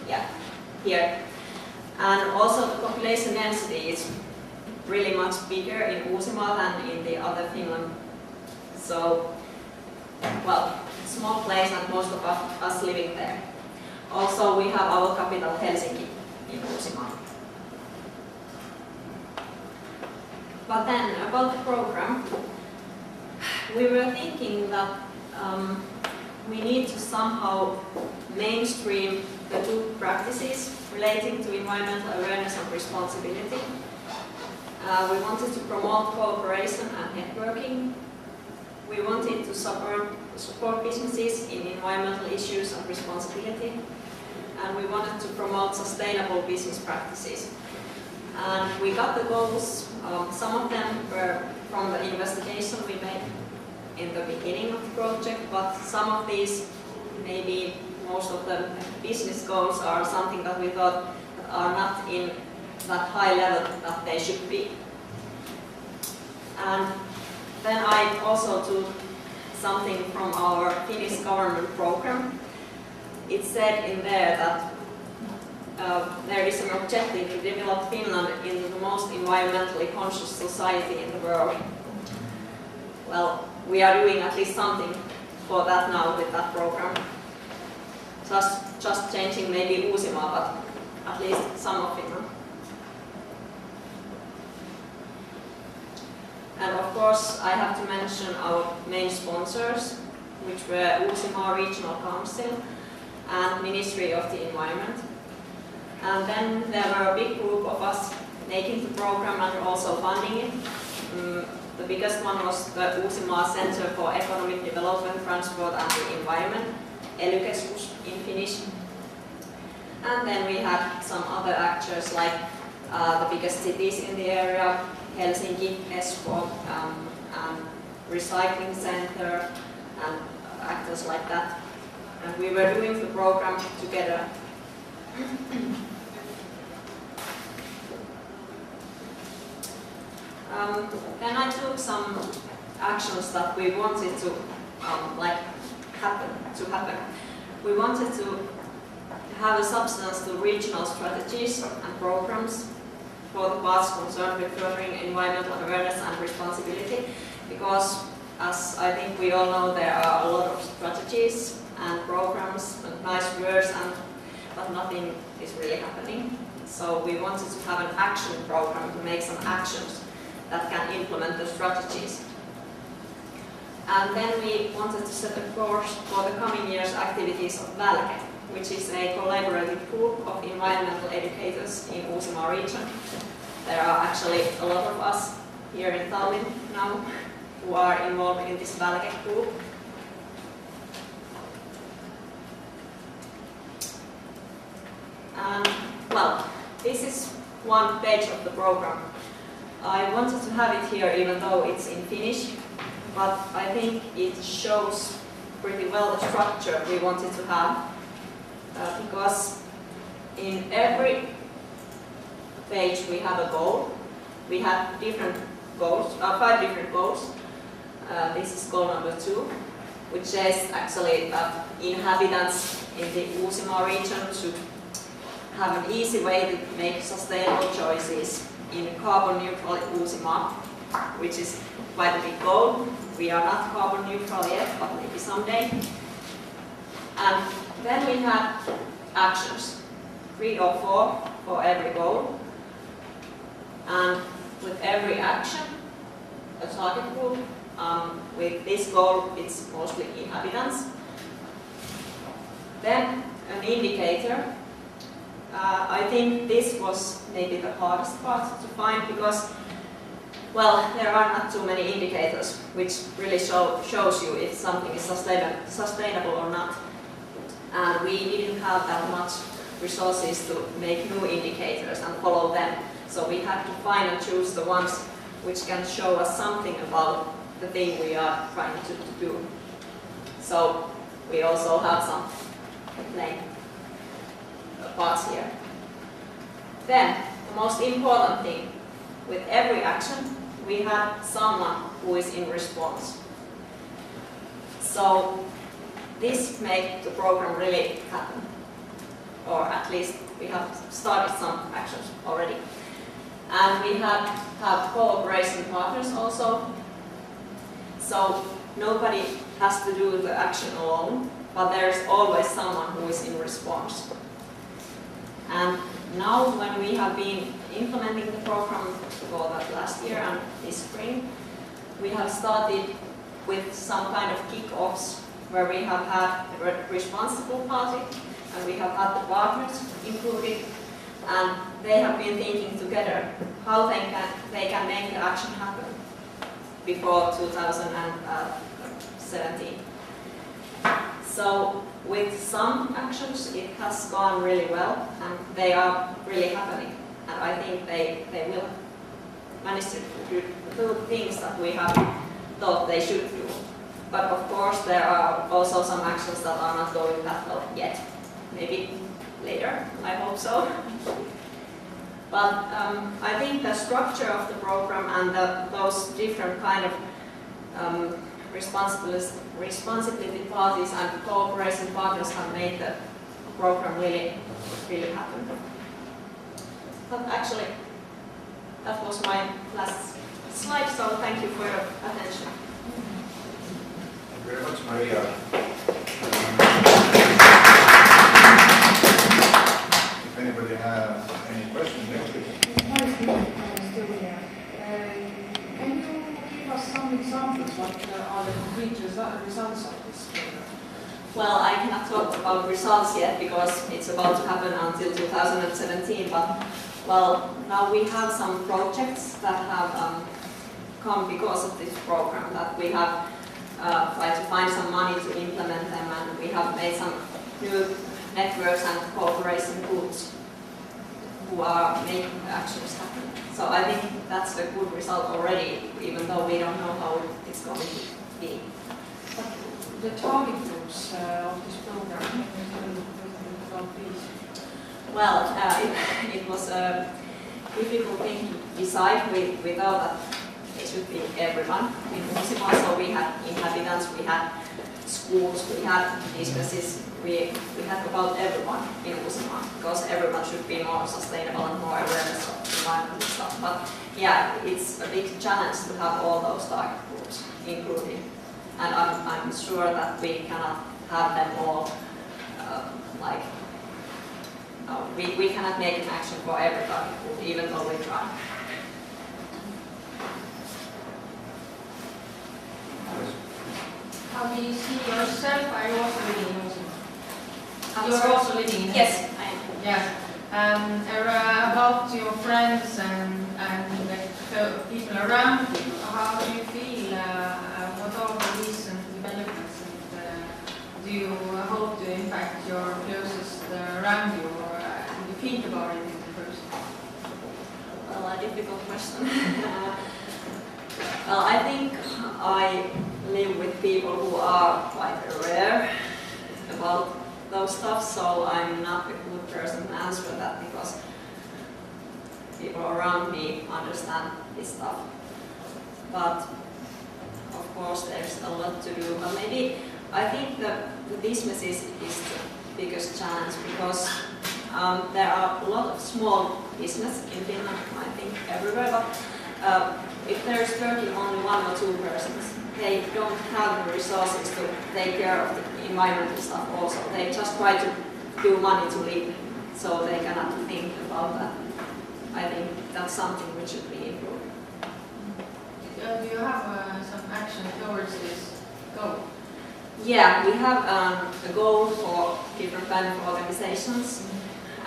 Yeah, here. And also the population density is really much bigger in Uusimaa than in the other Finland. So, well, small place and most of us living there. Also, we have our capital Helsinki in Uusimaa. But then, about the program, we were thinking that we need to somehow mainstream the good practices relating to environmental awareness and responsibility. We wanted to promote cooperation and networking. We wanted to support businesses in environmental issues and responsibility. And we wanted to promote sustainable business practices. And we got the goals. Some of them were from the investigation we made in the beginning of the project, but some of these, maybe most of the business goals, are something that we thought are not in that high level that they should be. And then I also took something from our Finnish government program. It said in there that there is an objective to develop Finland into the most environmentally conscious society in the world. Well, we are doing at least something for that now with that program. Just changing maybe Uusimaa, but at least some of Finland. And of course, I have to mention our main sponsors, which were Uusimaa Regional Council and Ministry of the Environment. And then there were a big group of us making the program and also funding it. The biggest one was the Uusimaa Center for Economic Development, Transport and the Environment, Jätkusuutlikud in Finnish. And then we had some other actors like the biggest cities in the area, Helsinki, Espoo, and Recycling Center, and actors like that. And we were doing the program together. Then I took some actions that we wanted to happen. We wanted to have a substance to regional strategies and programs for the parts concerned with furthering environmental awareness and responsibility, because as I think we all know, there are a lot of strategies and programs and nice words, but nothing is really happening. So we wanted to have an action program to make some actions that can implement the strategies. And then we wanted to set a course for the coming year's activities of Wagner, which is a collaborative group of environmental educators in Uusimaa region. There are actually a lot of us here in Tallinn now who are involved in this Wagner group. And, well, this is one page of the program. I wanted to have it here even though it's in Finnish, but I think it shows pretty well the structure we wanted to have, because in every page we have a goal. We have different goals, 5 different goals. This is goal number 2, which says actually that inhabitants in the Uusimaa region should have an easy way to make sustainable choices in carbon neutral Uusimaa, which is quite a big goal. We are not carbon neutral yet, but maybe someday. And then we have actions. 3 or 4 for every goal. And with every action, a target group. With this goal, it's mostly inhabitants. Then an indicator. I think this was maybe the hardest part to find because, well, there are not too many indicators which really shows you if something is sustainable or not. And we didn't have that much resources to make new indicators and follow them. So we had to find and choose the ones which can show us something about the thing we are trying to do. So we also have some plain parts here. Then, the most important thing, with every action, we have someone who is in response. So this makes the program really happen. Or at least we have started some actions already. And we have cooperation partners also. So nobody has to do the action alone, but there's always someone who is in response. And now when we have been implementing the program for that last year and this spring, we have started with some kind of kick-offs where we have had a responsible party and we have had the partners included, and they have been thinking together how they can make the action happen before 2017. So with some actions it has gone really well and they are really happening, and I think they will manage to do things that we have thought they should do. But of course there are also some actions that are not going that well yet. Maybe later, I hope so. But I think the structure of the program and those different kind of responsibility parties and cooperation partners have made the program really happen. But actually, that was my last slide, so thank you for your attention.
Thank you very much, Maria. If anybody has any questions, please.
Can you give us some examples? What are the concrete results of this program?
Well, I cannot talk about results yet because it's about to happen until 2017, but well, now we have some projects that have come because of this program, that we have tried to find some money to implement them, and we have made some new networks and cooperation groups who are making the actions happen. So I think that's a good result already, even though we don't know how it's going to be.
The target groups of this program, can you tell me about these?
Well, it was a difficult thing to decide. We thought that it should be everyone in Uusimaa. So we had inhabitants, we had schools, we had businesses, we had about everyone in Uusimaa, because everyone should be more sustainable and more awareness of environmental stuff. But yeah, it's a big challenge to have all those target groups included. And I'm sure that we cannot have them all we cannot make an action for every target group, even though we try.
How do you see yourself? Are you also living in Uusimaa? You're
sorry?
also living in
Yes, I am.
Yeah. About your friends and the people around you, how do you feel? What are the recent developments? And do you hope to impact your closest around you, or do you think about it in person?
Well, a difficult question. Well, I think I live with people who are quite aware about those stuff, so I'm not a good person to answer that because people around me understand this stuff. But of course there's a lot to do, but maybe I think the business is the biggest challenge because there are a lot of small business in Finland, I think everywhere, but if there's working only 1 or 2 persons, they don't have the resources to take care of the environmental stuff also. They just try to do money to live. so they cannot think about that. I think that's something which should be improved.
Do you have some action towards this goal?
Yeah, we have a goal for different kind of organizations,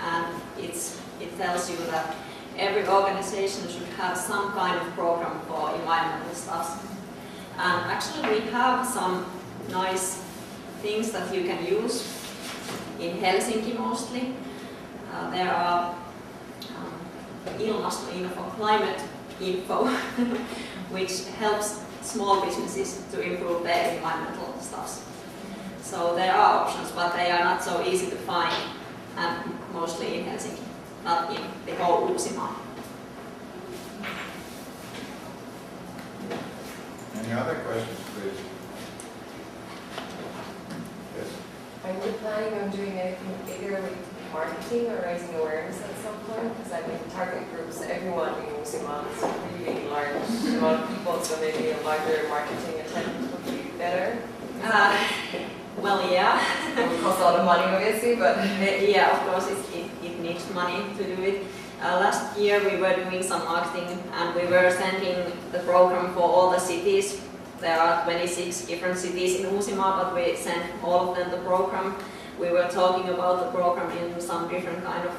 and it tells you that every organization should have some kind of program for environmental stuff. And actually we have some nice things that you can use in Helsinki mostly. There are ilmastoinfo, climate info, which helps small businesses to improve their environmental stuff. So there are options, but they are not so easy to find, and mostly in Helsinki, not in the whole Uusimaa.
Any other questions, please? Yes.
Are you planning on doing anything bigger with marketing or raising awareness at some point? Because I mean, target groups, everyone in Uusimaa is a really large amount of people, so maybe a larger marketing attempt would be better.
Well, yeah.
It would cost a lot of money, obviously, but
yeah, of course, it needs money to do it. Last year we were doing some marketing, and we were sending the program for all the cities. There are 26 different cities in Uusimaa, but we sent all of them the program. We were talking about the program in some different kind of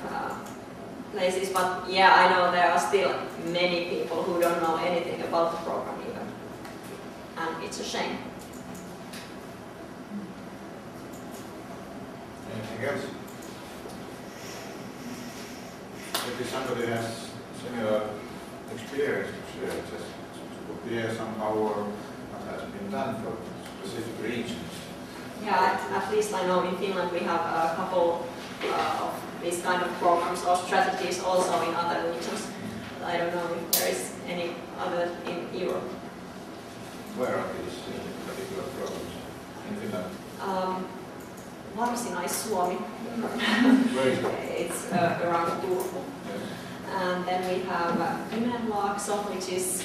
places, but yeah, I know there are still many people who don't know anything about the program even, and it's a shame.
Anything else? Maybe somebody has similar experience to share, just to hear somehow what has been done for specific regions.
Yeah, at least I know in Finland we have a couple of these kind of programs or strategies also in other regions. I don't know if there is any other in Europe.
Where are these particular programs in Finland?
Varsinais-Suomi.
Where is it?
It's around Turku.
Yes.
And then we have Kymenlaakso, which is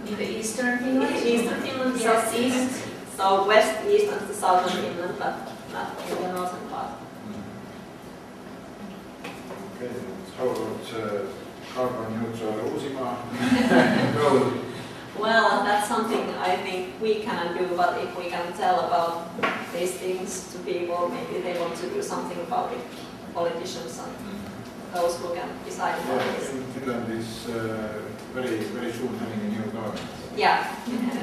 In the eastern Finland?
eastern Finland, yes.
Southeast?
So west, east, and the southern Finland, but not in the northern part.
Okay, how about carbon neutral Uusimaa goal?
Well, that's something I think we can do, but if we can tell about these things to people, maybe they want to do something about it. Politicians and those who can decide about
Yeah,
this.
Finland is very soon having a new government.
Yeah,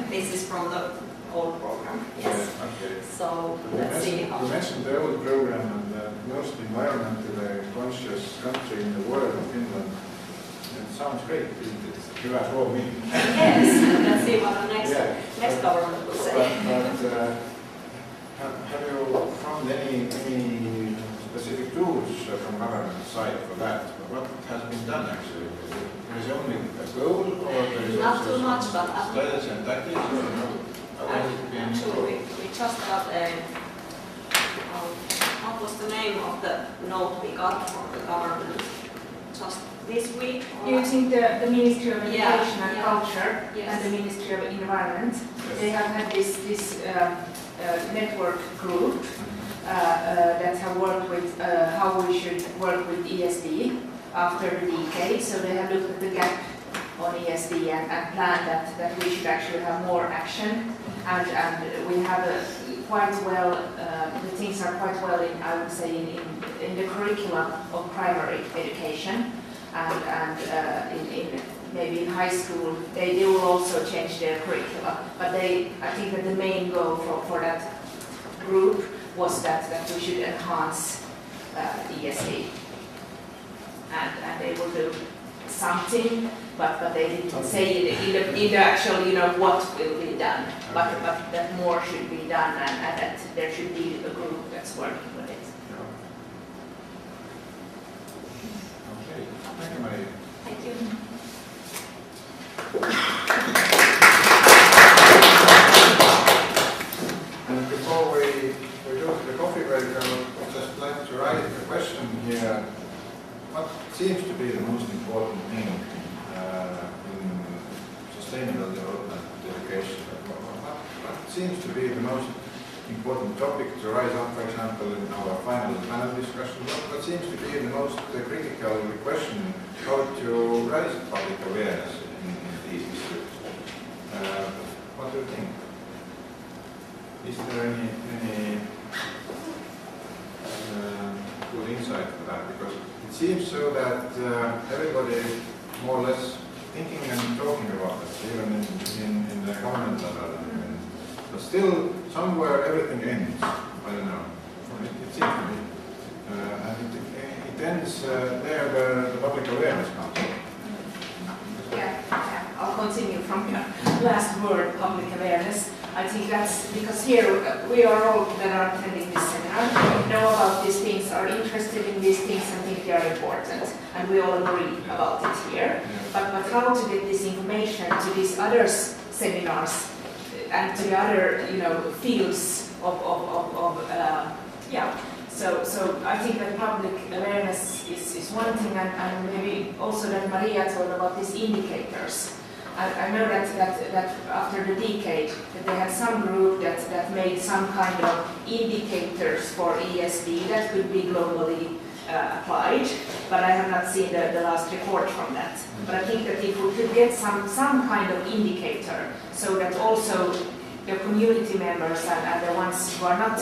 this is from the old program, yes.
Yeah, okay.
So let's see how.
You mentioned the old program and the most environmentally conscious country in the world, Finland. It sounds great, isn't it? You have all me.
Yes, let's see what the next government will say.
But have you found any specific tools from government side for that? What has been done actually? There is only a goal, or there is
Not
also
too much,
some
but
strategies and tactics? Or how has it been?
actually we just got a what was the name of the note we got from the government just this week?
Using the Ministry of
Yeah,
Education and
yeah.
Culture
Yes.
and the Ministry of Environment, they have had this network group that have worked with how we should work with ESD after the decade. So they have looked at the gap on ESD and planned that we should actually have more action. And we have quite well, the things are quite well in, I would say, in the curriculum of primary education. And maybe in high school, they will also change their curricula. But I think that the main goal for that group was that we should enhance ESD. And they will do something, but they didn't say in the actual, what will be done. But that more should be done, and that there should be a group that's working with it.
Okay, thank you, Maria.
Thank you.
And before we go to the coffee break, I would just like to write a question here. What seems to be the most important thing in sustainable development education? What seems to be the most important topic to rise up, for example, in our final panel discussion. What seems to be the most critical question, how to raise public awareness in these issues. What do you think? Is there any good insight for that? Because it seems so that everybody is more or less thinking and talking about it, even in the government level. But still, somewhere everything ends. I don't know. It seems to me. And it ends there where the public awareness comes in.
Yeah, I'll continue from your last word, public awareness. I think that's because here we are all that are attending this seminar, know about these things, are interested in these things and think they are important. And we all agree about it here. But how to get this information to these other seminars and to the other, fields So I think that public awareness is one thing, and maybe also that Maria told about these indicators. I know that after the decade that they had some group that made some kind of indicators for ESD that could be globally applied, but I have not seen the last report from that. But I think that if we could get some kind of indicator so that also the community members and the ones who are not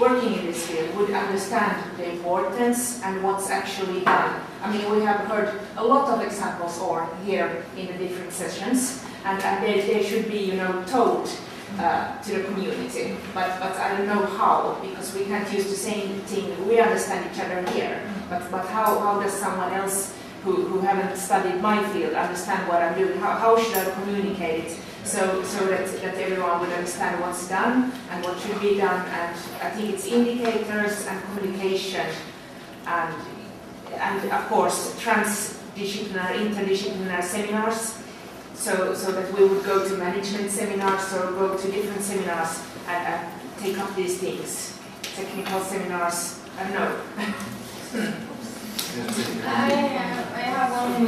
working in this field would understand the importance and what's actually done. I mean, we have heard a lot of examples here in the different sessions, and they should be, told to the community. But I don't know how, because we can't use the same thing. We understand each other here, but how does someone else who haven't studied my field understand what I'm doing? How should I communicate it? So that everyone would understand what's done and what should be done, and I think it's indicators and communication and of course transdisciplinary, interdisciplinary seminars, so that we would go to management seminars or go to different seminars and take up these things, technical seminars, I don't know.
I have one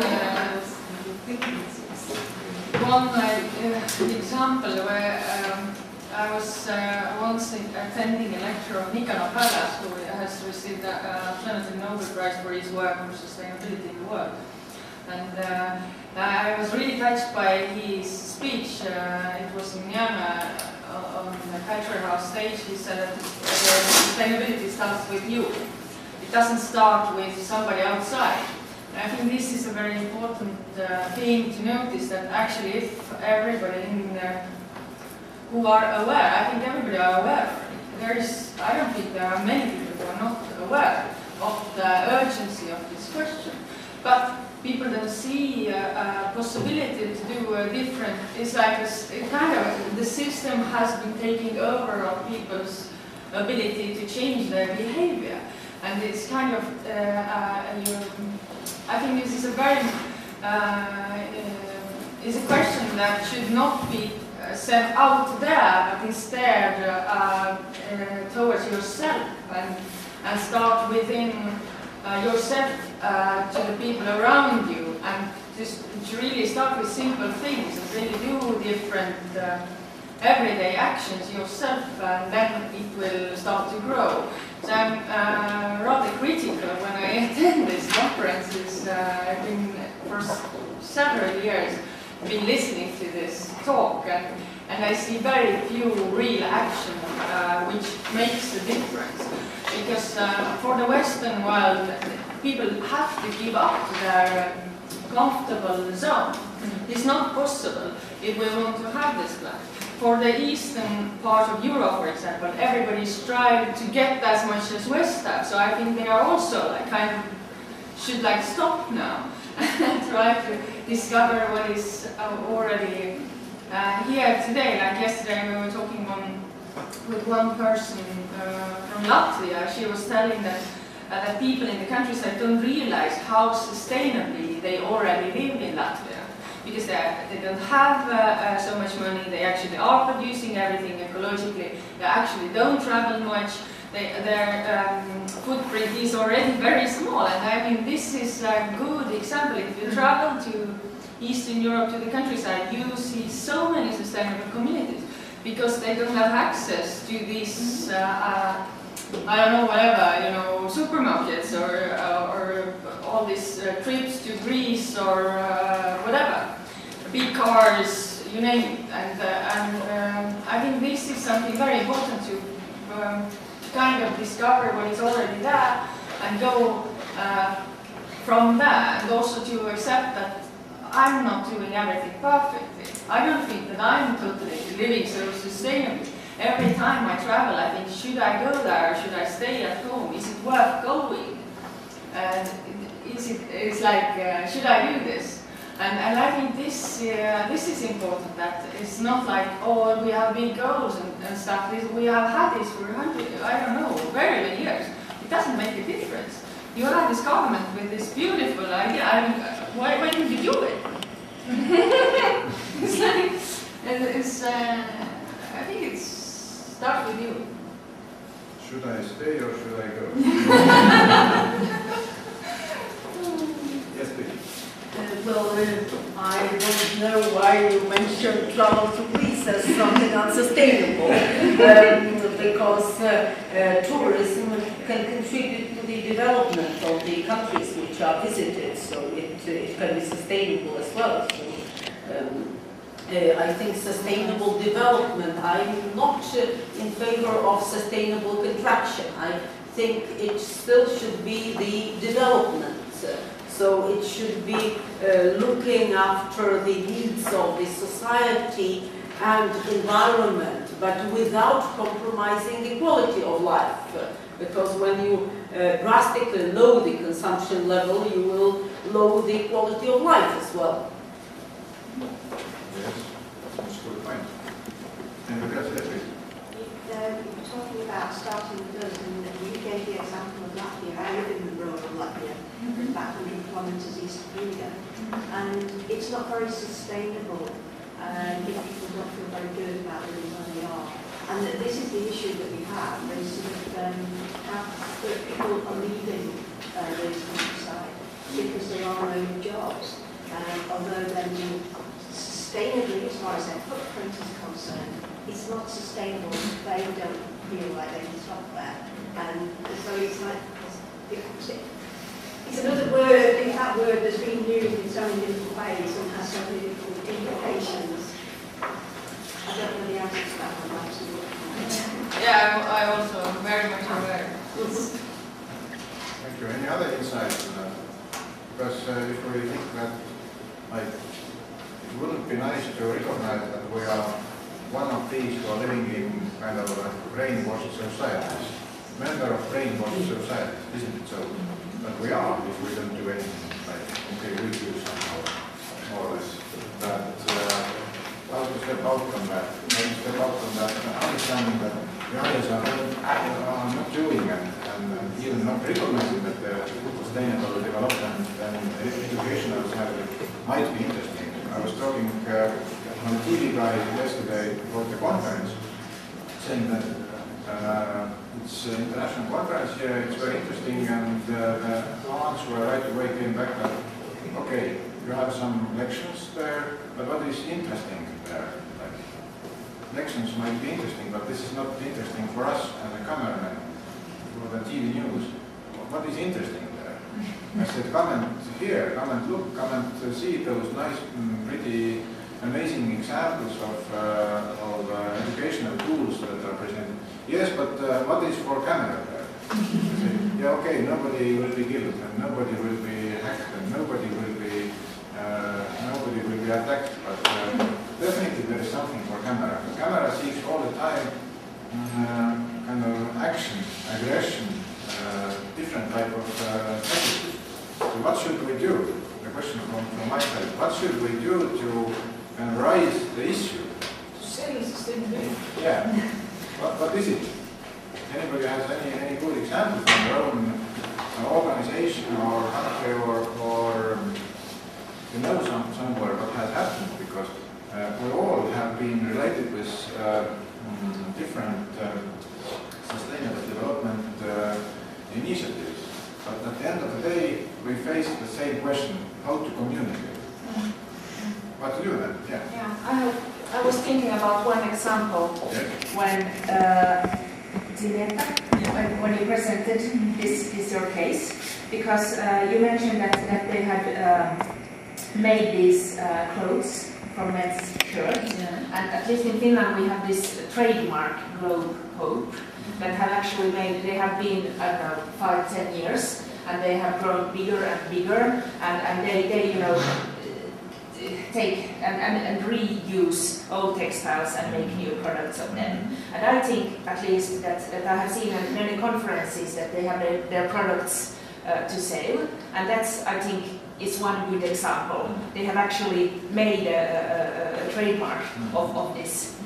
example where I was once attending a lecture of Nicanor Pallas, who has received the Alternative Nobel Prize for his work on sustainability in the world. And I was really touched by his speech. It was in Myanmar on the Culture House stage. He said that sustainability starts with you. It doesn't start with somebody outside. I think this is a very important thing to notice, that actually if everybody in there who are aware, I think everybody are aware. I don't think there are many people who are not aware of the urgency of this question. But people that see a possibility to do a different, it's like the system has been taking over of people's ability to change their behavior. And it's kind of, I think this is a very, is a question that should not be set out there, but instead towards yourself and start within yourself to the people around you, and just to really start with simple things and really do different everyday actions yourself, and then it will start to grow. So I'm rather critical when I attend these conferences. I've been for several years been listening to this talk, and I see very few real action which makes a difference. Because for the Western world, people have to give up their comfortable zone. It's not possible if we want to have this plan. For the eastern part of Europe, for example, everybody strives to get as much as West have. So I think they are also should stop now and try to discover what is already here today. Like yesterday, we were talking with one person from Latvia. She was telling that people in the countryside don't realize how sustainably they already live in Latvia. Because they don't have so much money, they actually are producing everything ecologically, they actually don't travel much, their footprint is already very small. And I mean, this is a good example. If you travel to Eastern Europe, to the countryside, you see so many sustainable communities. because they don't have access to these, I don't know, whatever, you know, supermarkets or all these trips to Greece or whatever, big cars, you name it. And I think this is something very important to kind of discover what is already there and go from there, and also to accept that I'm not doing everything perfectly. I don't think that I'm totally living so sustainably. Every time I travel, I think, should I go there or should I stay at home? Is it worth going? And it's like, should I do this? And I think this is important, that it's not like, oh, we have big goals and stuff. We have had this for 100, I don't know, very many years. It doesn't make a difference. You have this government with this beautiful idea. I mean, why didn't you do it? It's like, I think it starts with you.
Should I stay or should I go? Yes, please.
Well, I don't know why you mentioned travel to Greece as something unsustainable, because tourism can contribute to the development of the countries which are visited, so it can be sustainable as well. So, I think sustainable development, I'm not in favor of sustainable contraction. I think it still should be the development. So it should be looking after the needs of the society and environment, but without compromising the quality of life. Because when you drastically lower the consumption level, you will lower the quality of life as well.
Yes, that's a good point. And because
You're talking about starting with us, and you gave the example of Latvia. I live in rural Latvia, about 100 kilometres east of Riga, and it's not very sustainable. People don't feel very good about living where they are. And this is the issue that we have, is sort of how people are leaving those countryside because there are no jobs. Although then sustainably, as far as their footprint is concerned, it's not sustainable. They don't feel like they can stop there. And so it's like, it's another word, if that word has been used in so many different ways and has so many different implications. I don't know the answer to that one, absolutely.
Yeah, I also am very much aware.
Thank you. Any other insights on that? Because if we think that, like, it wouldn't be nice to recognize that we are one of these who are living in kind of brainwashed societies, member of brainwashed societies, isn't it so? But we are, if we don't do anything, like, okay, we do somehow, more or less. But how to step out from that? How to step out from that, understanding that the others are not doing and even not recognizing that sustainable development and educational side might be interesting. I was talking on a TV guide yesterday about the conference, saying that it's an international conference here, it's very interesting, and the answer right away came back that, okay, you have some lections there, but what is interesting there? Like, lections might be interesting, but this is not interesting for us as a cameraman, for the TV news. What is interesting there? I said, come and hear, come and look, come and see those nice, pretty amazing examples of educational tools that are presented. Yes, but what is for camera there? Yeah, okay, nobody will be killed, and nobody will be hacked, and nobody will be attacked, but definitely there is something for camera. The camera seeks all the time kind of action, aggression, different type of messages. So what should we do? The question from my side, what should we do to raise the issue? Yeah. What is it? Anybody has any good example from their own organization or country or you know somewhere what has happened? Because we all have been related with different sustainable development initiatives. But at the end of the day, we face the same question: how to communicate. What to do then? Yeah.
Yeah, I have
I was thinking about one example when Dzineta, when you presented this your case, because you mentioned that they had made these clothes from men's shirts, and at least in Finland we have this trademark Globe Hope that have actually made. They have been 5-10 years, and they have grown bigger and bigger, and they take and reuse old textiles and make new products of them. And I think, at least, that I have seen at many conferences that they have their products to sale, and that's, I think, is one good example. They have actually made a trademark of this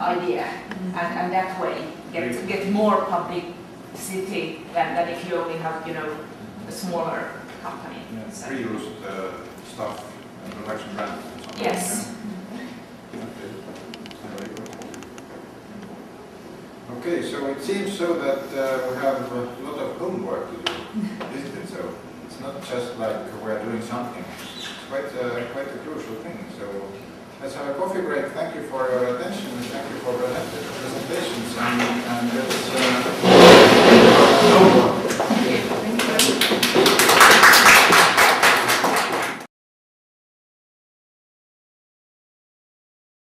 idea, and that way get more publicity than if you only have, a smaller company.
Yeah, reused stuff and production brand.
Yes.
Okay, so it seems so that we have a lot of homework to do, isn't it? So it's not just like we're doing something. It's quite a crucial thing. So let's have a coffee break. Thank you for your attention. Thank you for the presentations. And let's